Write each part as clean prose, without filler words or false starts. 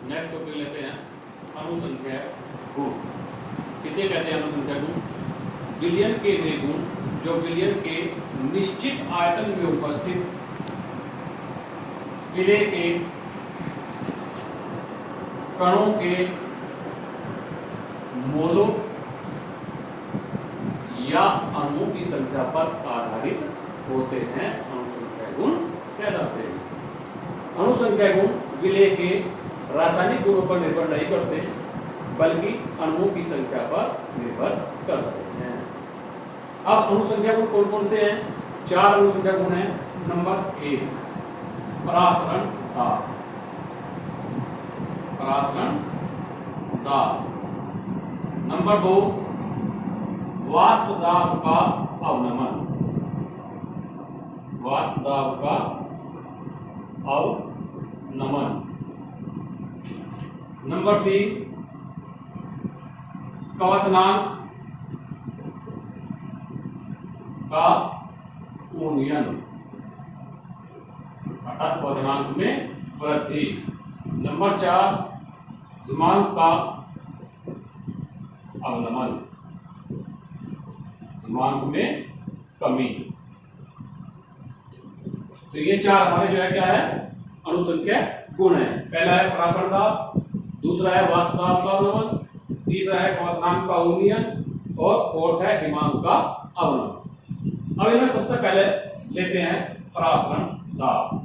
Next topic लेते हैं अनुसंख्या गुण। किसे कहते हैं अनुसंख्या गुण? विलयन के वे गुण जो विलयन के निश्चित आयतन में उपस्थित विलय के कणों के मोलों या अणुओं की संख्या पर आधारित होते हैं, अनुसंख्या गुण कहलाते हैं। अनुसंख्या गुण विलय के रासायनिक गुणों पर निर्भर नहीं करते बल्कि अणुओं की संख्या पर निर्भर करते हैं। अब अनुसंख्या गुण कौन कौन से हैं? 4 अनुसंख्या गुण हैं। नंबर 1 परासरण दाब। परासरण दाब। नंबर 2 वाष्प दाब का अवनमन। वाष्प दाब का अवनमन। नंबर 3 क्वथनांक का उन्नयन अर्थात क्वथनांक में वृद्धि। नंबर 4 हिमांक का अवनमन, हिमांक में कमी। तो ये 4 हमारे जो है क्या है अनुसंख्या गुण है। पहला है परासरण दाब, दूसरा है वाष्प दाब का अवनमन, तीसरा है क्वथनांक का उन्नयन और फोर्थ है हिमांक का अवनमन। अब इनमें सबसे पहले लेते हैं परासरण दाब।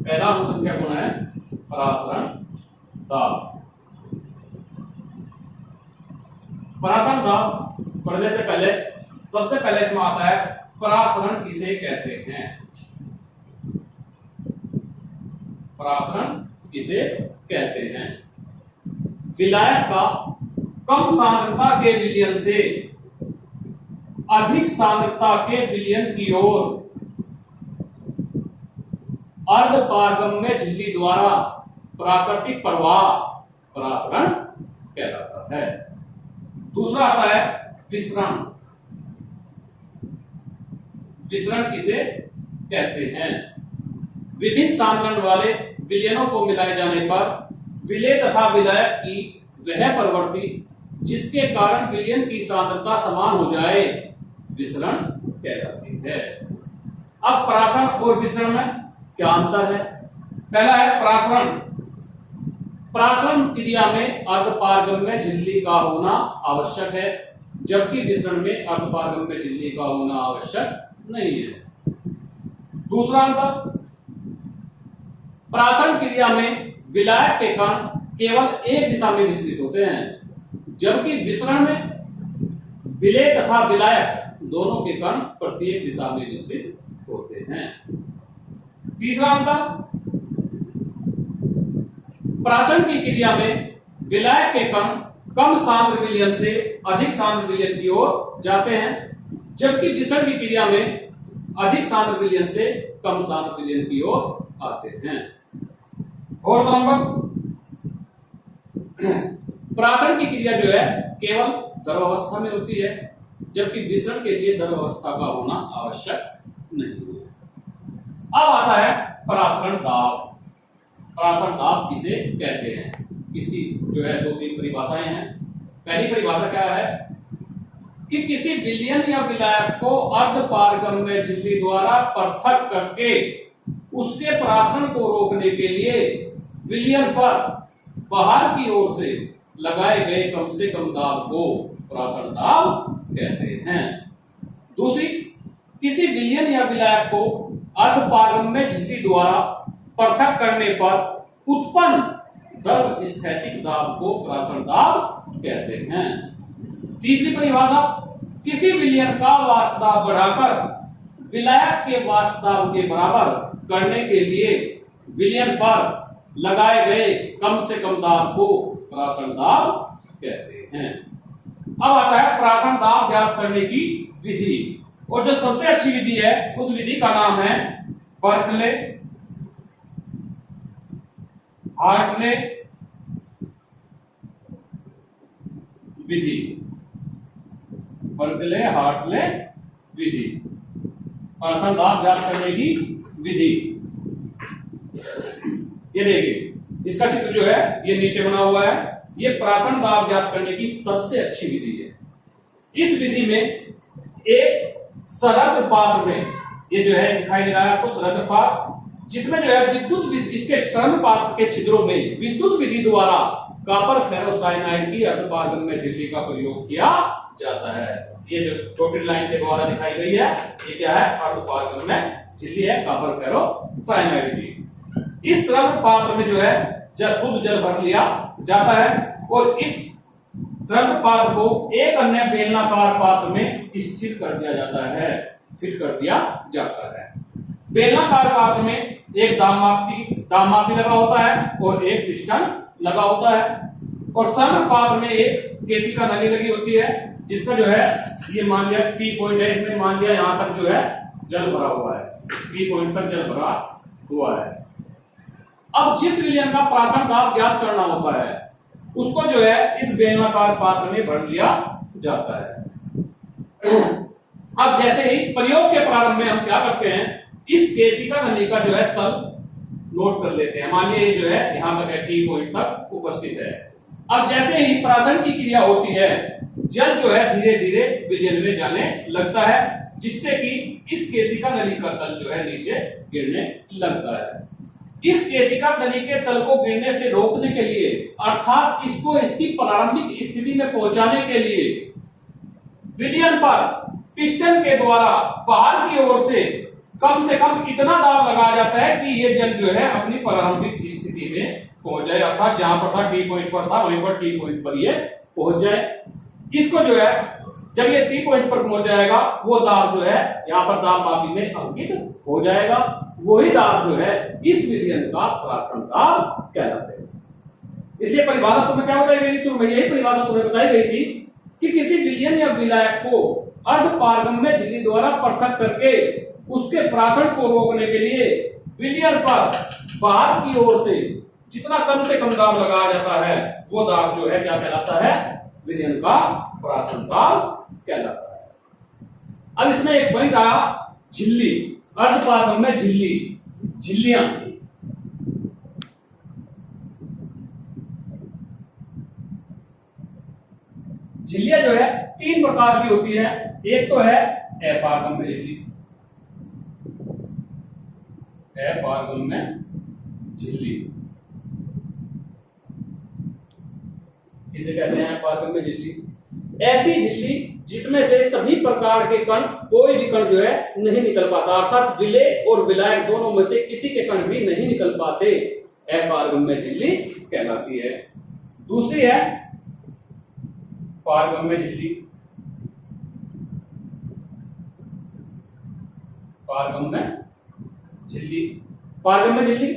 पहला अनुसंख्या गुण है परासरण दाब। परासरण दाब पढ़ने से पहले सबसे पहले इसमें आता है परासरण किसे कहते हैं। परासरण किसे कहते हैं? विलायक का कम सांद्रता के विलयन से अधिक सांद्रता के विलयन की ओर अर्धपारगम्य झिल्ली द्वारा प्राकृतिक प्रवाह परासरण कहलाता है। दूसरा आता है विसरण। विसरण किसे कहते हैं? विभिन्न सांद्रण वाले विलयनों को मिलाए जाने पर विलय तथा विलायक की वह प्रवृत्ति जिसके कारण विलयन की सांद्रता समान हो जाए विसरण कहलाती है। अब परासरण और विसरण में क्या अंतर है? पहला है परासरण। परासरण क्रिया में अर्धपारगम्य झिल्ली का होना आवश्यक है जबकि विसरण में अर्धपारगम्य झिल्ली का होना आवश्यक नहीं है। दूसरा अंतर, परासरण क्रिया में विलायक के कण केवल एक दिशा में विसरित होते हैं जबकि विसरण में विलय तथा विलायक दोनों के कण प्रत्येक दिशा में विसरित होते हैं। तीसरा अंतर, परासरण की क्रिया में विलायक के कण कम सांद्र विलयन से अधिक सांद्र विलयन की ओर जाते हैं जबकि विसरण की क्रिया में अधिक सांद्र विलयन से कम सांद्र विलयन की ओर आते हैं। फोर्थ नंबर, परासरण की क्रिया जो है केवल द्रव अवस्था में होती है जबकि विसरण के लिए द्रव अवस्था का होना आवश्यक नहीं है। अब आता है परासरण दाब। परासरण दाब किसे कहते हैं? इसकी जो है 2-3 परिभाषाएं हैं। पहली परिभाषा क्या है कि किसी विलयन या विलायक को अर्धपारगम्य झिल्ली द्वारा पृथक करके उसके परासरण को रोकने के लिए विलयन पर बाहर की ओर से लगाए गए कम से कम दाब को परासरण दाब कहते हैं। दूसरी, किसी विलयन या विलायक को अर्धपारगम्य झिल्ली द्वारा पृथक करने पर उत्पन्न द्रव स्थैतिक दाब को परासरण दाब कहते हैं। तीसरी परिभाषा, किसी विलयन का वाष्प दाब बढ़ाकर विलायक के वाष्प दाब के बराबर करने के लिए विलयन पर लगाए गए कम से कम दाब को परासरण दाब कहते हैं। अब आता है परासरण दाब ज्ञात करने की विधि, और जो सबसे अच्छी विधि है उस विधि का नाम है बर्कले हार्टले विधि। बर्कले हार्टले विधि, परासरण दाब ज्ञात करने की विधि। ये देखिए इसका चित्र जो है ये नीचे बना हुआ है। ये प्राशन दाब ज्ञात करने की सबसे अच्छी विधि है। इस विधि में एक सरल पात्र में, ये जो है दिखाई दे रहा है आपको सरल पात्र, जिसमें जो है विद्युत इसके सरल पात्र के छिद्रों में विद्युत विधि द्वारा कॉपर फेरोसाइनाइड की अर्धपारगम्य झिल्ली का प्रयोग किया जाता है। ये जो डॉटेड लाइन के द्वारा दिखाई गई है ये क्या है, अर्धपारगम्य झिल्ली है कॉपर फेरोसाइनाइड की। इस सरल पात्र में जो है शुद्ध जल भर लिया जाता है और इस सरल पात्र को एक अन्य बेलनाकार पात्र में स्थिर कर दिया जाता है, फिट कर दिया जाता है। बेलनाकार पात्र में एक दामापी लगा होता है और एक पिस्टन लगा होता है और सरल पात्र में एक केशिका नली लगी होती है, जिसका जो है ये मान लिया P पॉइंट है, इसमें मान लिया यहां तक जो है जल भरा हुआ है, P पॉइंट तक जल भरा हुआ है। अब जिस विलयन का प्राशन दाब ज्ञात करना होता है उसको जो है इस बेलनाकार पात्र में भर लिया जाता है। अब जैसे ही प्रयोग के प्रारंभ में हम क्या करते हैं, इस केशिका नली का जो है तल नोट कर लेते हैं। मान लीजिए जो है यहां तक है, T पॉइंट तक उपस्थित है। अब जैसे ही प्राशन की क्रिया होती है जल जो है धीरे धीरे विलयन में जाने लगता है, जिससे कि इस केशिका नली का तल जो है नीचे गिरने लगता है। इस केशिका नली के तल को गिरने से रोकने के लिए अर्थात इसको इसकी प्रारंभिक स्थिति में पहुंचाने के लिए विलयन पर पिस्टन के द्वारा बाहर की ओर से कम इतना दाब लगाया जाता है कि ये जल जो है अपनी प्रारंभिक स्थिति में पहुंच जाए, अर्थात जहां पर था T पॉइंट पर था वहीं पर T पॉइंट पर ये पहुंच जाए। इसको जो है जब ये T पॉइंट पर पहुंच जाएगा वो दाब जो है यहाँ पर दाब मापी में अंकित हो जाएगा। वही दाब जो है इस विलयन का प्राशन दाब कहलाते हैं। इसलिए परिभाषा तुम्हें क्या बताई गई, शुरू में यही परिभाषा तुम्हें बताई गई थी कि किसी विलयन या विलायक को अर्धपारगम्य झिल्ली द्वारा पृथक करके उसके प्राशन को रोकने के लिए विलयन पर बाहर की ओर से जितना कम से कम दाब लगाया जाता है वो दाब जो है क्या कहलाता है, विलयन का प्राशन दाब कहलाता है। अब इसमें एक पॉइंट आया झिल्ली, अर्धपारगम्य झिल्ली, झिल्लियां। झिल्लियां जो है तीन प्रकार की होती है। एक तो है अपारगम्य झिल्ली, अपारगम्य झिल्ली इसे कहते हैं अपारगम्य झिल्ली। ऐसी झिल्ली जिसमें से सभी प्रकार के कण, कोई भी कण जो है नहीं निकल पाता, अर्थात विलेय और विलायक दोनों में से किसी के कण भी नहीं निकल पाते, अपारगम्य झिल्ली कहलाती है। दूसरी है पारगम्य झिल्ली, पारगम्य झिल्ली। पारगम्य झिल्ली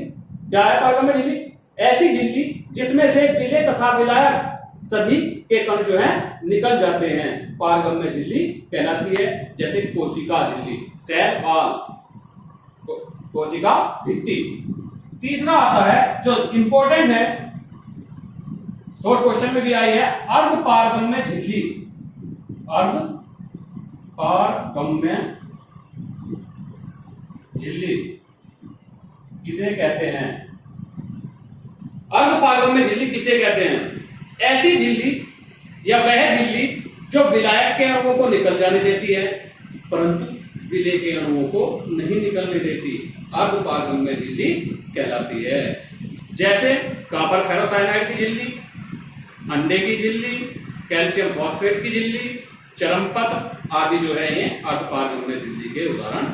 क्या है? पारगम्य झिल्ली ऐसी झिल्ली जिसमें से विलेय तथा विलायक सभी के कण जो है निकल जाते हैं, पारगम्य झिल्ली कहलाती है। जैसे कोशिका झिल्ली, सेल वॉल, कोशिका भित्ति। तीसरा आता है जो इंपॉर्टेंट है, शॉर्ट क्वेश्चन में भी आई है, अर्धपारगम्य झिल्ली। अर्धपारगम्य झिल्ली किसे कहते हैं? अर्धपारगम्य झिल्ली किसे कहते हैं? ऐसी झिल्ली या वह झिल्ली जो विलायक के अणुओं को निकल जाने देती है परंतु विलेय के अणुओं को नहीं निकलने देती, अर्धपारगम्य झिल्ली कहलाती है। जैसे कॉपर फेरोसाइनाइड की झिल्ली, अंडे की झिल्ली, कैल्शियम फॉस्फेट की झिल्ली, चरमपत्र आदि जो है ये अर्धपारगम्य झिल्ली के उदाहरण